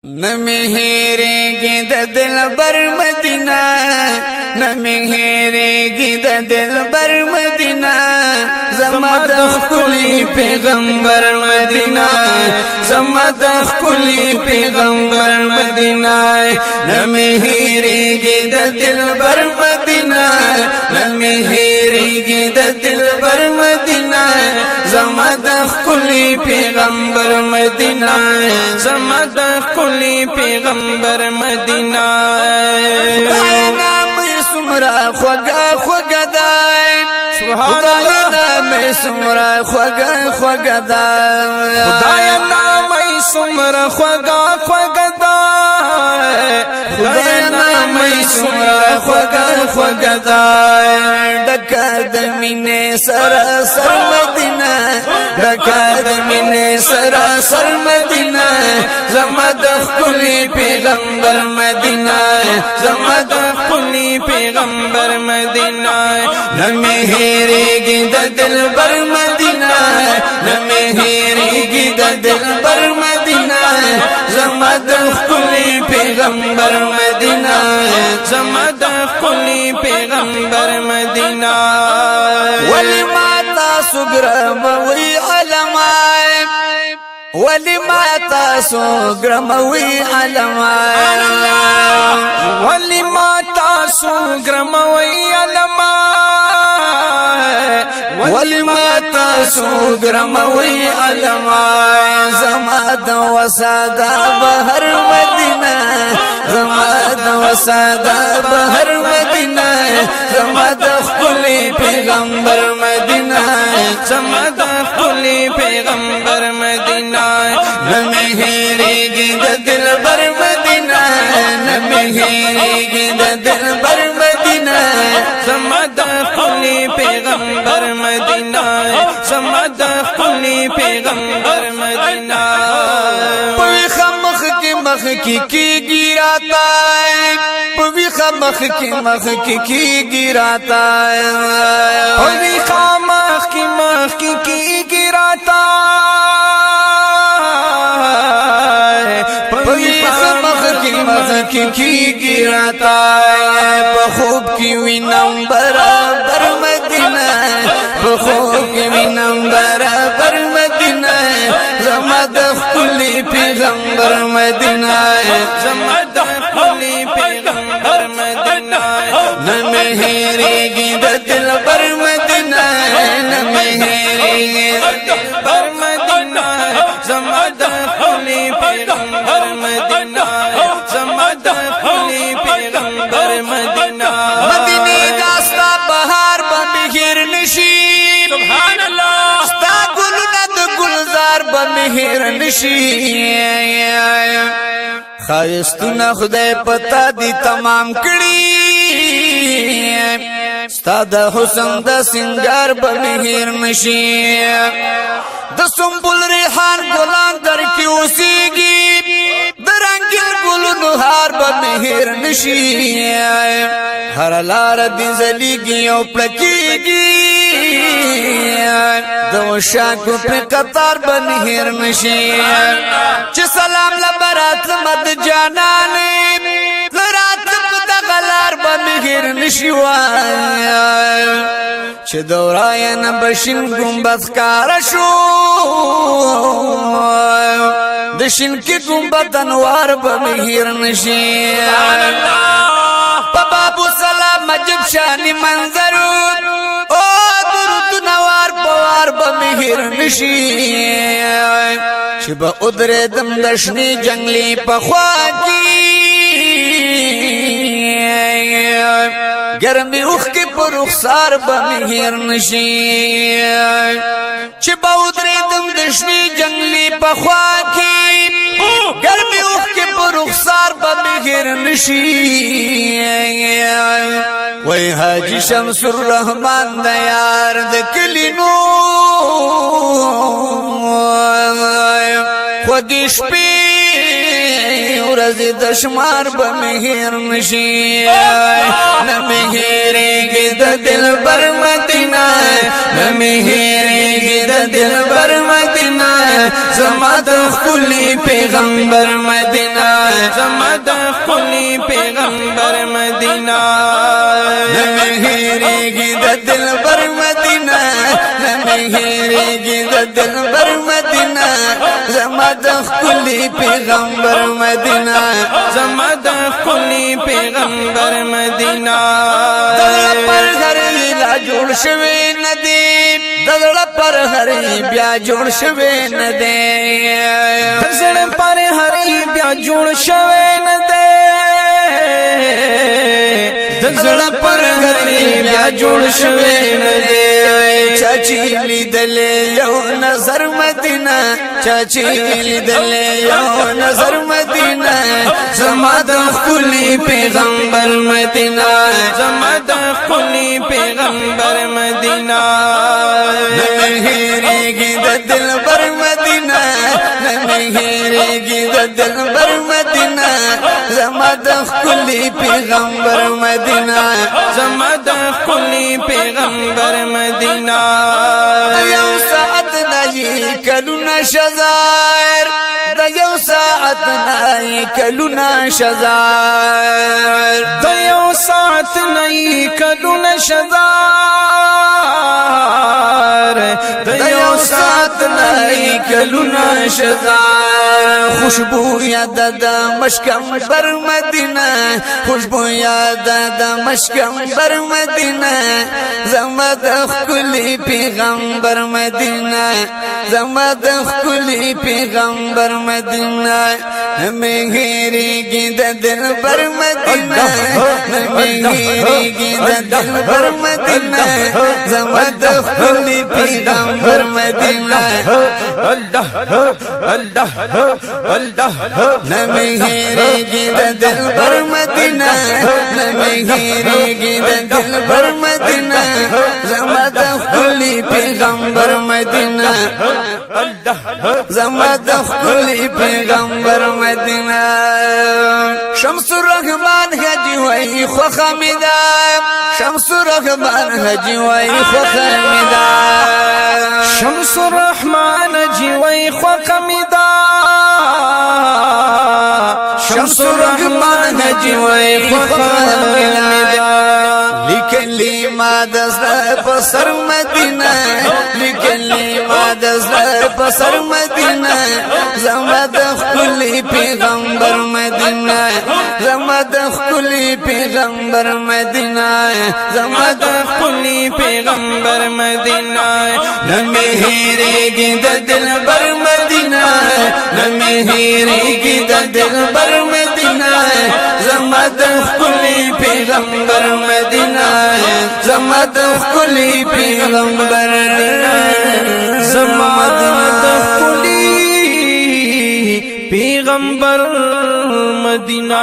نمهیریگی د دلبر مدینہ نمهیریگی د دلبر مدینہ زما د خلی پیغمبر مدینہ زما د خلی پیغمبر مدینہ نمهیریگی د دلبر مدینہ نمهیریگی د دلبر مدینہ زما د خلی پیغمبر مدینہ زما د خلی پیغمبر مدینہ نام سمرا خوگا خوگا دای سبحان اللہ نام سمرا خوگا خوگا دای خدای نام سمرا خوگا خوگا دای خدای نام سمرا خوگا خوگا دای ڈکا د مینے سراسر مدینہ ڈکا د مینے سراسر مدینہ زما د خلی پیغمبر مدینہ زما د خلی پیغمبر مدینہ نمهیریگی د دلبر مدینہ نمهیریگی د دلبر مدینہ زما د خلی پیغمبر مدینہ زما د خلی پیغمبر مدینہ ولی ما تاسو گرموی علماء ولی ما تاسو گرموی علماء ولی ما تاسو گرموی علماء ولی ما تاسو گرموی علماء زما د وسادا بهر مدینہ زما د وسادا بهر مدینہ زما د خلی پیغمبر مدینہ زما د خلی پیغمبر مدینہ نمهیریگی د دلبر مدینہ نمهیریگی د دلبر مدینہ زما د خلی پیغمبر مدینہ زما د خلی پیغمبر مدینہ پوی خمخ کی گیراتا ہے پوی خمخ کی گیراتا ہے پوی خمخ کی گیراتا پوی خمخ کی گیراتا ہے بخوب کی وینم برابر مدینہ بخوب کی وینم برابر مدینہ زما د خلی پیغمبر مدینہ زما د خلی پیغمبر مدینہ نمهیریگی د دلبر مدینہ نمهیریگی د دلبر مدینہ زما د خلی پیغمبر مدینہ زما د خلی پیغمبر مدینہ مدینه داستا بهار بمهر نشی سبحان الله ستا ګلونه د گلزار بمهر نشی خایستونه خدای پتا دی تمام کړي ستا د حسن د سنگار بمهر نشی د سنبل ریحان ګلان در کې اوسېږي د رنگین ګلونو هار بمهر نشی هر لار دې زلیږي او پړکېږي د وشاکو په قطار بمهر نشی چې سلام لبرات مد جانانې لرات په دغلار بمهر نشی وای چې دورای نه بشین ګمبد کار شو د شین کې ګمبد انوار بمهر نشی بابو سلام مجب شانی منظر او درود نوار بوار بمهر نشی چې به ادره دم دشنی جنگلی پخوا کی گرمی اوخ کی پر رخسار بمهر نشی چې به ادره دم دشنی جنگلی پخوا کی گرمی اوخ کی پر رخسار بمهر نشی وای حاجی شمس الرحمن د یار د کلینو خودی شپې ورځې د شمار بمهر نشي نمهیریگی د دلبر مدینہ نمهیریگی د دلبر مدینہ زما د خلی پیغمبر مدینہ زما د خلی پیغمبر مدینہ نمهیریگی د دلبر مدینہ نمهیریگی د دلبر مدینہ زما د خلی پیغمبر مدینہ زما د خلی پیغمبر مدینہ دغړه پر هر لا جوړ شوی ندی دغړه پر هر بیا جوړ شوی ندی دغړه پر هر بیا جوړ شوی ندی دغړه پر هر بیا جوړ شوی ندی چاچی لیدل یو نظر مدینہ چاچی لیدل یو نظر مدینہ زما د خلی پیغمبر مدینہ زما د خلی پیغمبر مدینہ نمهیریگی د دلبر مدینہ نمهیریگی د دلبر مدینہ زما د خلی پیغمبر مدینہ زما د خلی پیغمبر مدینہ یو ساعت نئی کلونا شزار د یو ساعت نئی کلونا شزار د یو ساعت نئی کلونا شزار د یو ساعت نئی کلونا شزار خوشبو یاد د مشکم بر مدینہ خوشبو یاد د مشکم بر مدینہ زما د خلی پیغمبر مدینہ زما د خلی پیغمبر مدینہ مهیریگی د دلبر مدینہ مهیریگی د دلبر مدینہ زما د خلی پیغمبر مدینہ اللہ اللہ اللہ نمهیریگی د دلبر مدینہ نمهیریگی د دلبر مدینہ زما د خلی پیغمبر مدینہ زما د خلی پیغمبر مدینہ شمس الرحمن حجی وای خو خمیدا شمس الرحمن حجی وای خو خمیدا شمس الرحمن جی وای خو خمیدا شمس الرحمن جی وای خو خمیدا لیکلی ما د زړه سر مدینہ لیکلی ما د زړه سر مدینہ زما د خلی پیغمبر مدینہ زما د خلی پیغمبر مدینہ زما د خلی پیغمبر مدینہ نمهیریگی د دلبر مدینہ نمهیریگی د دلبر مدینہ زما د خلی پیغمبر مدینہ زما د خلی پیغمبر زما د خلی پیغمبر مدینہ